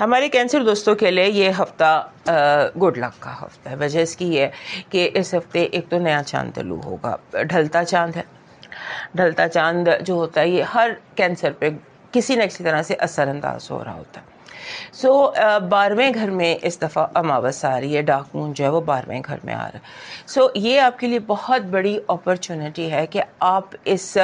ہمارے کینسر دوستوں کے لیے یہ ہفتہ گڈ لک کا ہفتہ ہے. وجہ اس کی یہ کہ اس ہفتے ایک تو نیا چاند طلوع ہوگا. ڈھلتا چاند ہے. ڈھلتا چاند جو ہوتا ہے یہ ہر کینسر پہ کسی نہ کسی طرح سے اثر انداز ہو رہا ہوتا ہے. 12ویں گھر میں اس دفعہ اماوس آ رہی ہے. ڈارک مون جو ہے وہ 12ویں گھر میں آ رہا ہے. یہ آپ کے لیے بہت بڑی اپرچونٹی ہے کہ آپ اس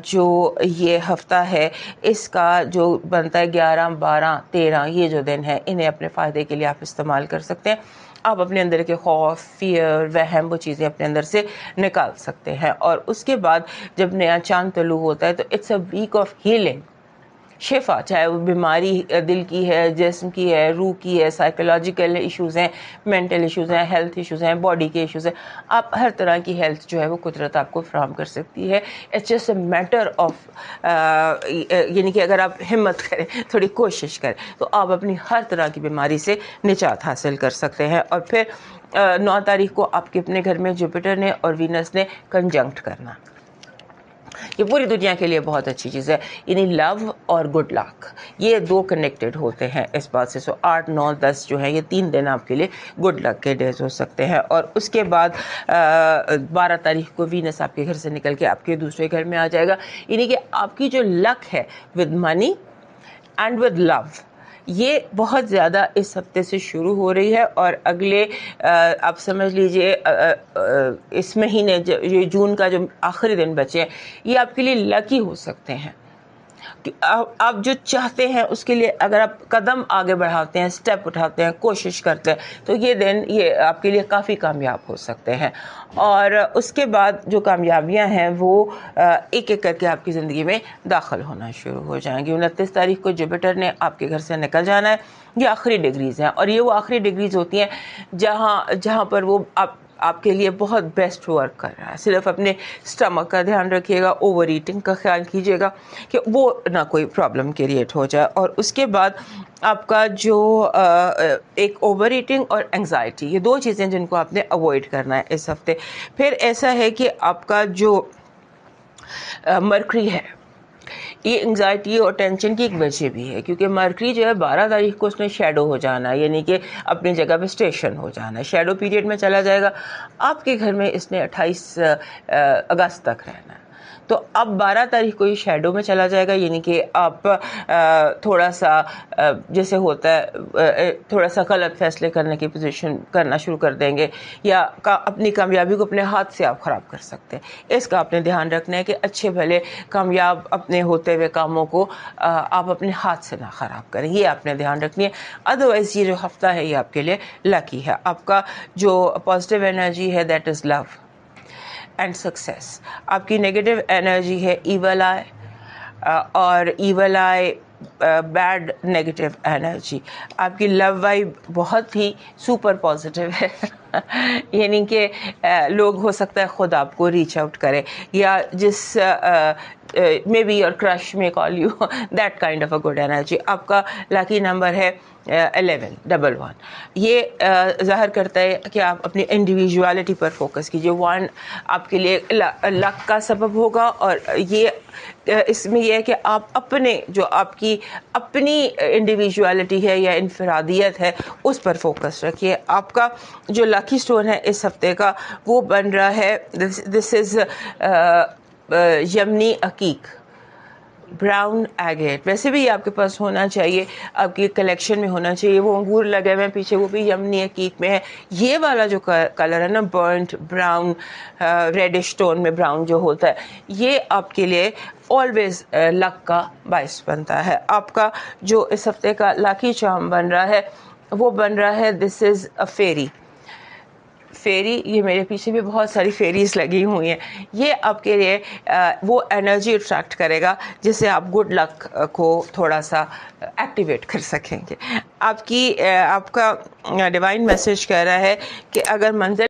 جو یہ ہفتہ ہے اس کا جو بنتا ہے 11 12 13 یہ جو دن ہے انہیں اپنے فائدے کے لیے آپ استعمال کر سکتے ہیں. آپ اپنے اندر کے خوف، فیئر، وہم وہ چیزیں اپنے اندر سے نکال سکتے ہیں. اور اس کے بعد جب نیا چاند طلوع ہوتا ہے تو it's a week of healing, شفا. چاہے وہ بیماری دل کی ہے، جسم کی ہے، روح کی ہے، سائیکولوجیکل ایشوز ہیں، مینٹل ایشوز ہیں، ہیلتھ ایشوز ہیں، باڈی کے ایشوز ہیں. آپ ہر طرح کی ہیلتھ جو ہے وہ قدرت آپ کو فراہم کر سکتی ہے. It's just a matter of یعنی کہ اگر آپ ہمت کریں، تھوڑی کوشش کریں تو آپ اپنی ہر طرح کی بیماری سے نجات حاصل کر سکتے ہیں. اور پھر 9 تاریخ کو آپ کے اپنے گھر میں جوپیٹر نے اور وینس نے کنجنکٹ کرنا. یہ پوری دنیا کے لیے بہت اچھی چیز ہے. یعنی لو اور گڈ لک یہ دو کنیکٹڈ ہوتے ہیں اس بات سے. 8 9 10 جو ہے یہ 3 دن آپ کے لیے گڈ لک کے ڈیز ہو سکتے ہیں. اور اس کے بعد 12 تاریخ کو وینس آپ کے گھر سے نکل کے آپ کے دوسرے گھر میں آ جائے گا. یعنی کہ آپ کی جو لک ہے ود منی اینڈ ود لو یہ بہت زیادہ اس ہفتے سے شروع ہو رہی ہے. اور اگلے آپ سمجھ لیجئے اس مہینے یہ جون کا جو آخری دن بچے ہیں یہ آپ کے لیے لکی ہو سکتے ہیں. آپ جو چاہتے ہیں اس کے لیے اگر آپ قدم آگے بڑھاتے ہیں، سٹیپ اٹھاتے ہیں، کوشش کرتے ہیں تو یہ دن یہ آپ کے لیے کافی کامیاب ہو سکتے ہیں. اور اس کے بعد جو کامیابیاں ہیں وہ ایک ایک کر کے آپ کی زندگی میں داخل ہونا شروع ہو جائیں گی. 29 تاریخ کو جوپیٹر نے آپ کے گھر سے نکل جانا ہے. یہ آخری ڈگریز ہیں اور یہ وہ آخری ڈگریز ہوتی ہیں جہاں پر وہ آپ کے لیے بہت بیسٹ ورک کر رہا ہے. صرف اپنے اسٹمک کا دھیان رکھیے گا، اوور ایٹنگ کا خیال کیجیے گا کہ وہ نہ کوئی پرابلم کریٹ ہو جائے. اور اس کے بعد آپ کا جو ایک اوور ایٹنگ اور انگزائٹی یہ دو چیزیں جن کو آپ نے اوائڈ کرنا ہے اس ہفتے. پھر ایسا ہے کہ آپ کا جو مرکری ہے یہ انگزائٹی اور ٹینشن کی ایک وجہ بھی ہے کیونکہ مرکری جو ہے 12 تاریخ کو اس نے شیڈو ہو جانا ہے. یعنی کہ اپنی جگہ پہ اسٹیشن ہو جانا ہے، شیڈو پیریڈ میں چلا جائے گا. آپ کے گھر میں اس نے 28 اگست تک رہنا ہے. تو اب 12 تاریخ کو یہ شیڈو میں چلا جائے گا. یعنی کہ آپ تھوڑا سا جیسے ہوتا ہے تھوڑا سا غلط فیصلے کرنے کی پوزیشن کرنا شروع کر دیں گے یا اپنی کامیابی کو اپنے ہاتھ سے آپ خراب کر سکتے ہیں. اس کا آپ نے دھیان رکھنا ہے کہ اچھے بھلے کامیاب اپنے ہوتے ہوئے کاموں کو آپ اپنے ہاتھ سے نہ خراب کریں. یہ آپ نے دھیان رکھنی ہے. ادروائز یہ جو ہفتہ ہے یہ آپ کے لیے لکی ہے. آپ کا جو پازیٹیو انرجی ہے that is love and success. آپ کی نیگیٹو انرجی ہے ایول آئی اور evil eye bad negative energy. آپ کی لو وائب بہت ہی سپر پازیٹیو ہے. یعنی کہ لوگ ہو سکتا ہے خود آپ کو ریچ آؤٹ کرے یا جس مے بی یور کرش میں call you that kind of a good energy. آپ کا لاکی نمبر ہے 1111. یہ ظاہر کرتا ہے کہ آپ اپنی انڈیویجوالٹی پر فوکس کیجیے. 1 آپ کے لیے لک کا سبب ہوگا اور یہ اس میں یہ ہے کہ آپ اپنے جو آپ کی اپنی انڈیویجوالٹی ہے یا انفرادیت ہے اس پر فوکس رکھیے. آپ کا جو لاکی سٹون ہے اس ہفتے کا وہ بن رہا ہے دس از یمنی عقیق، براؤن ایگیٹ. ویسے بھی آپ کے پاس ہونا چاہیے، آپ کی کلیکشن میں ہونا چاہیے. وہ انگور لگے ہوئے ہیں پیچھے وہ بھی یمنی عقیق میں ہے. یہ والا جو کلر ہے نا برنٹ براؤن ریڈش ٹون میں براؤن جو ہوتا ہے یہ آپ کے لیے آلویز لک کا باعث بنتا ہے. آپ کا جو اس ہفتے کا لاکی چارم بن رہا ہے وہ بن رہا ہے دس از اے فیری. فیری، یہ میرے پیچھے بھی بہت ساری فیریز لگی ہوئی ہیں. یہ آپ کے لیے وہ انرجی اٹریکٹ کرے گا جس سے آپ گڈ لک کو تھوڑا سا ایکٹیویٹ کر سکیں گے. آپ کا ڈیوائن میسج کہہ رہا ہے کہ اگر منزل